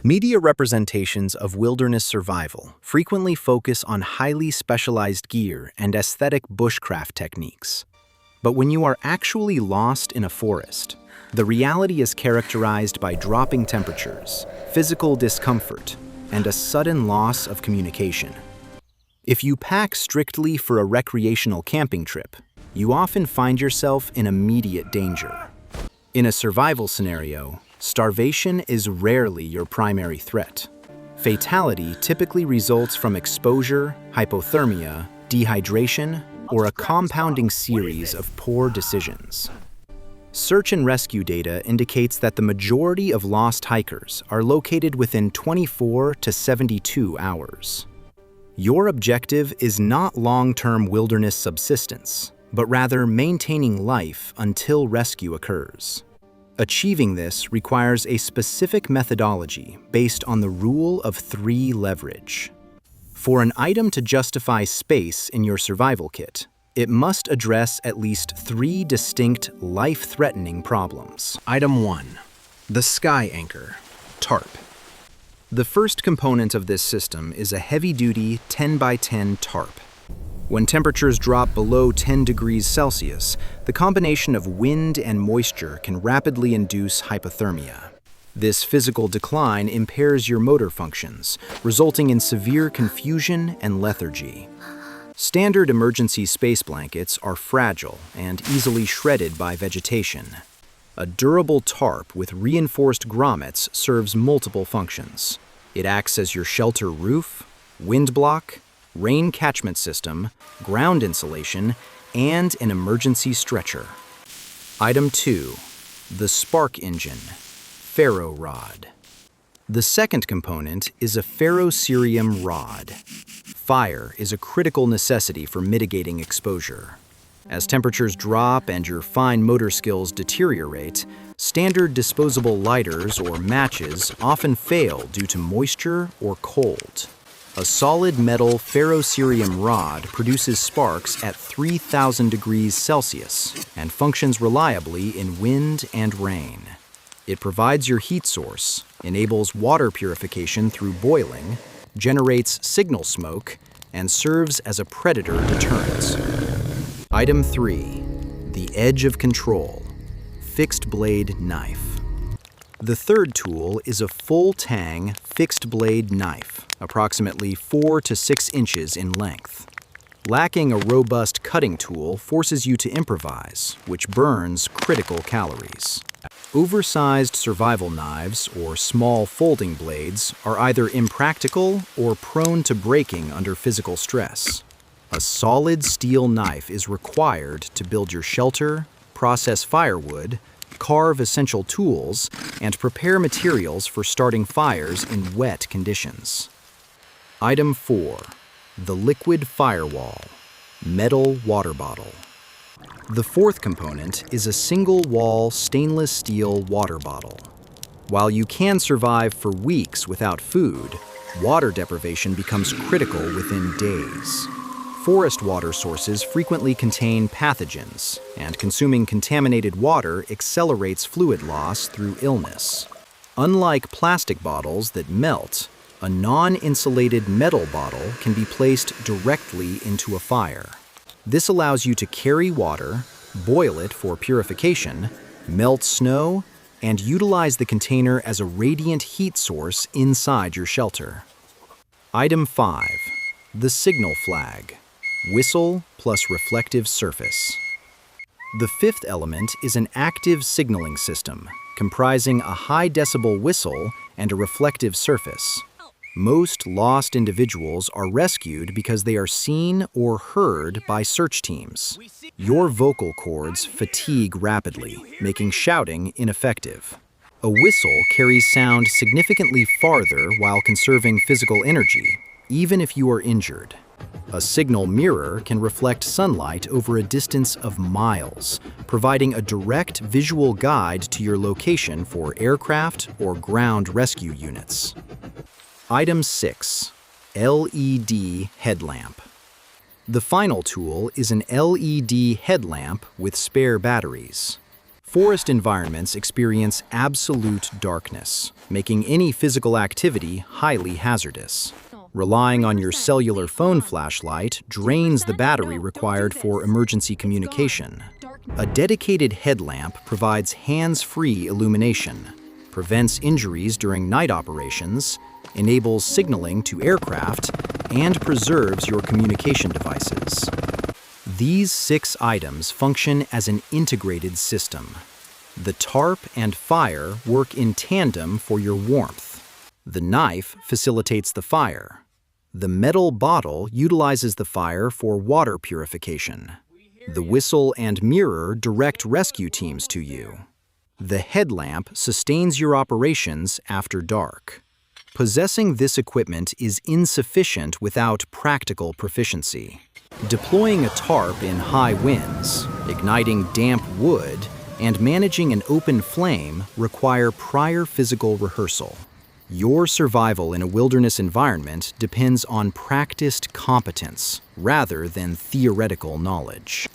Media representations of wilderness survival frequently focus on highly specialized gear and aesthetic bushcraft techniques. But when you are actually lost in a forest, the reality is characterized by dropping temperatures, physical discomfort, and a sudden loss of communication. If you pack strictly for a recreational camping trip, you often find yourself in immediate danger. In a survival scenario, starvation is rarely your primary threat. Fatality typically results from exposure, hypothermia, dehydration, or a compounding series of poor decisions. Search and rescue data indicates that the majority of lost hikers are located within 24 to 72 hours. Your objective is not long-term wilderness subsistence, but rather maintaining life until rescue occurs. Achieving this requires a specific methodology based on the rule of 3 leverage. For an item to justify space in your survival kit, it must address at least 3 distinct life-threatening problems. Item 1. The sky anchor, tarp. The first component of this system is a heavy-duty 10x10 tarp. When temperatures drop below 10 degrees Celsius, the combination of wind and moisture can rapidly induce hypothermia. This physical decline impairs your motor functions, resulting in severe confusion and lethargy. Standard emergency space blankets are fragile and easily shredded by vegetation. A durable tarp with reinforced grommets serves multiple functions. It acts as your shelter roof, wind block, rain catchment system, ground insulation, and an emergency stretcher. Item 2. The spark engine, ferro rod. The second component is a ferrocerium rod. Fire is a critical necessity for mitigating exposure. As temperatures drop and your fine motor skills deteriorate, standard disposable lighters or matches often fail due to moisture or cold. A solid metal ferrocerium rod produces sparks at 3,000 degrees Celsius and functions reliably in wind and rain. It provides your heat source, enables water purification through boiling, generates signal smoke, and serves as a predator deterrent. Item 3. The edge of control, fixed blade knife. The third tool is a full-tang fixed blade knife, approximately 4 to 6 inches in length. Lacking a robust cutting tool forces you to improvise, which burns critical calories. Oversized survival knives or small folding blades are either impractical or prone to breaking under physical stress. A solid steel knife is required to build your shelter, process firewood, carve essential tools, and prepare materials for starting fires in wet conditions. Item 4. The liquid firewall, metal water bottle. The fourth component is a single-wall stainless steel water bottle. While you can survive for weeks without food, water deprivation becomes critical within days. Forest water sources frequently contain pathogens, and consuming contaminated water accelerates fluid loss through illness. Unlike plastic bottles that melt, a non-insulated metal bottle can be placed directly into a fire. This allows you to carry water, boil it for purification, melt snow, and utilize the container as a radiant heat source inside your shelter. Item 5. The signal flag, whistle plus reflective surface. The fifth element is an active signaling system, comprising a high-decibel whistle and a reflective surface. Most lost individuals are rescued because they are seen or heard by search teams. Your vocal cords fatigue rapidly, making shouting ineffective. A whistle carries sound significantly farther while conserving physical energy, even if you are injured. A signal mirror can reflect sunlight over a distance of miles, providing a direct visual guide to your location for aircraft or ground rescue units. Item 6. LED headlamp. The final tool is an LED headlamp with spare batteries. Forest environments experience absolute darkness, making any physical activity highly hazardous. Relying on your cellular phone flashlight drains the battery required for emergency communication. A dedicated headlamp provides hands-free illumination, prevents injuries during night operations, enables signaling to aircraft, and preserves your communication devices. These 6 items function as an integrated system. The tarp and fire work in tandem for your warmth. The knife facilitates the fire. The metal bottle utilizes the fire for water purification. The whistle and mirror direct rescue teams to you. The headlamp sustains your operations after dark. Possessing this equipment is insufficient without practical proficiency. Deploying a tarp in high winds, igniting damp wood, and managing an open flame require prior physical rehearsal. Your survival in a wilderness environment depends on practiced competence rather than theoretical knowledge.